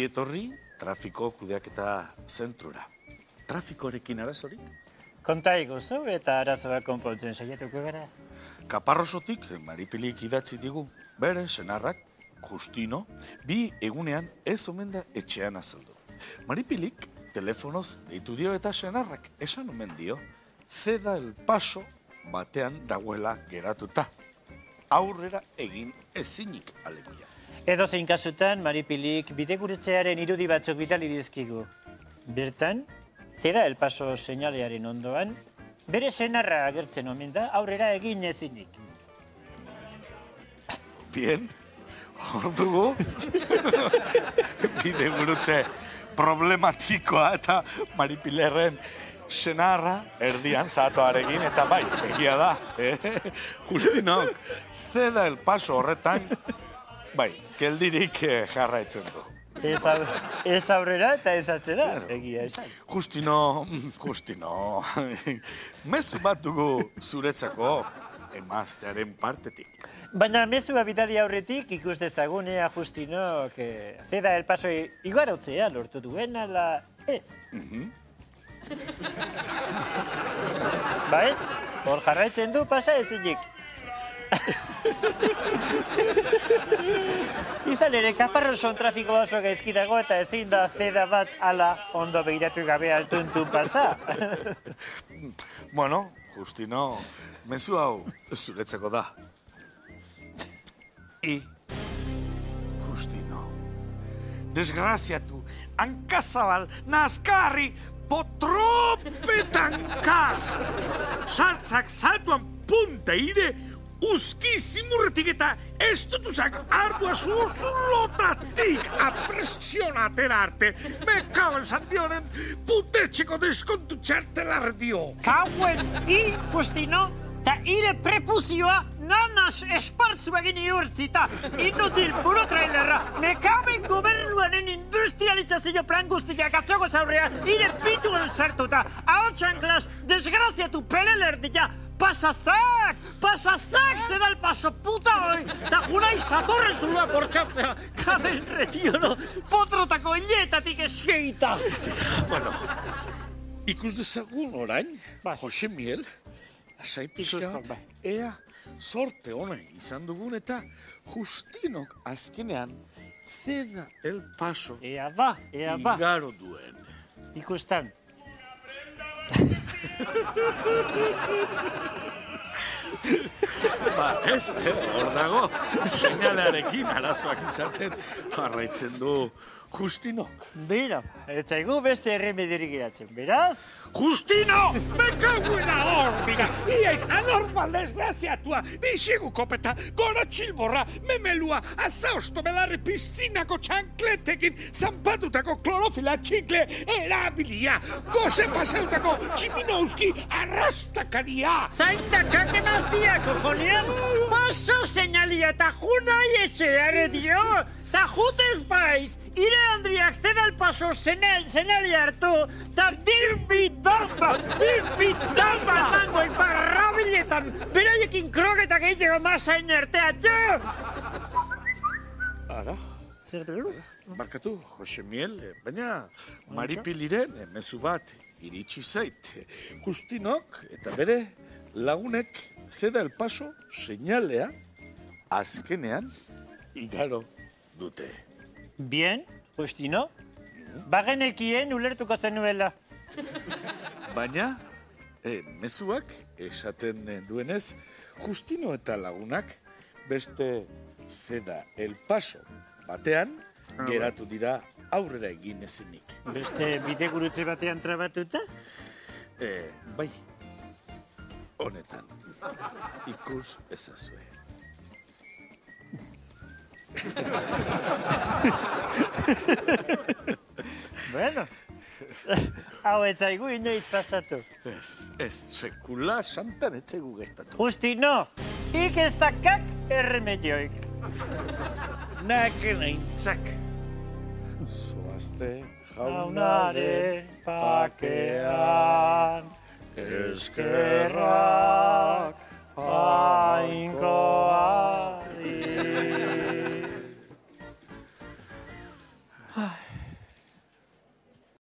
Ongi etorri, trafiko kudeaketa zentrura. Trafikorekin arazorik? Konta iguzu eta arazoak konpontzen saiatuko gara. Kaparrosotik Maripilik idatzi digu, bere senarrak, Justino, 2 egunean ez omen da etxean azaldu. Maripilik telefonoz deitu dio eta senarrak esan omen dio, Ceda el Paso batean dagoela geratuta. Aurrera egin ezinik alegia. Edo zein kasutan, Maripilik bideguretzearen irudi batzuk bidali dizkigu. Bertan, Ceda el Paso seinalearen ondoan, bere senarra agertzen omen da aurrera egin ezinik. Bien, hor dugu. Bidegurutze problematikoa eta Maripilerren senarra erdian zatoarekin eta bai, egia da. Justinok, Ceda el Paso horretan, bai, geldirik jarraitzen du. Ez aurrera eta ez atzera, egia esan. Justino, mezu bat dugu zuretzako emaztearen partetik. Baina mezua bidali aurretik ikus dezagunea Justinok Ceda el Paso igarotzea lortu duen ala ez. Ba ez, hor jarraitzen du pasa ezinik. Izan ere, Kaparroson trafiko oso gaizki dago eta ezin da Ceda bat ala ondo behiratu gabe altuntun pasa. Bueno, Justino, mezu hau zuretzako da. Justino, desgraziatu, hankazabal, nazkarri, potropetan kas! Sartzak saltuan punta ire, uzki zimurretik eta ez dutuzak ardua zulotatik apresionatera arte. Me kauen sandionen putetxeko deskontu txartelar dio. Kauen Justino, ta ire prepuzioa nanas espartzu egin iurtzita. Inutil burutrailerra, mekamen gobernuaren industrializazio plan guztiak atzago zaurrea ire pituen sartuta. Ahotxan klas, desgraziatu pelelerdila. Pasazak, Ceda el Paso puta hoi, ta junai satorren zulua bortxatzea, kaden retiono, potrotako hiletatik eskeita. Bueno, ikus dezagun orain, Jose Miel, asai pixka, ea sorte hona izan dugun eta Justinok azkenean Ceda el Paso Ea ba. igaro duen. Ikustan. Ba, ez, hor dago, seinalearekin arazoak izaten jarraitzen du Justinok. Bera, etzaigu beste erremedirik geratzen, beraz? Justino! Me caguena hor, mira, iaiz anormal desgraziatua, bixigu kopeta, gora txilborra, memelua, azaosto belarri piszinako txankletekin, zanpatutako klorofila txikle erabilia, goze pasautako tximinozki arrastakaria. Zaindakak emaztia, kojonean, paso seinalia eta junai etxeare dio, ta jutez baiz, ire Andriak Ceda el Paso senali hartu, ta dirbitamba emangoik barrabiletan, beraiekin krogetak egiteko masain artea, jo! Ara? Zer dugu? Barkatu, Jose Miel, baina Maripiliren mezu bat iritsi zait. Justinok eta bere lagunek Ceda el Paso seinalea azkenean igaro dute. Bien, Justino. Bagenekien ulertuko zenuela. Baina, mezuak esaten duenez, Justino eta lagunak beste Ceda el Paso batean geratu dira aurrera egin ezinik. Beste bidegurutze batean trabatuta? Bai, honetan, ikus ezazue. Bueno, hau etzaigu inoiz pasatu. Ez, sekula santan etzaigu gertatu. Justino, ik ez dakak erremedioik. Naken aintzak. Zoazte Jaunare pakean, eskerrak jainkoari.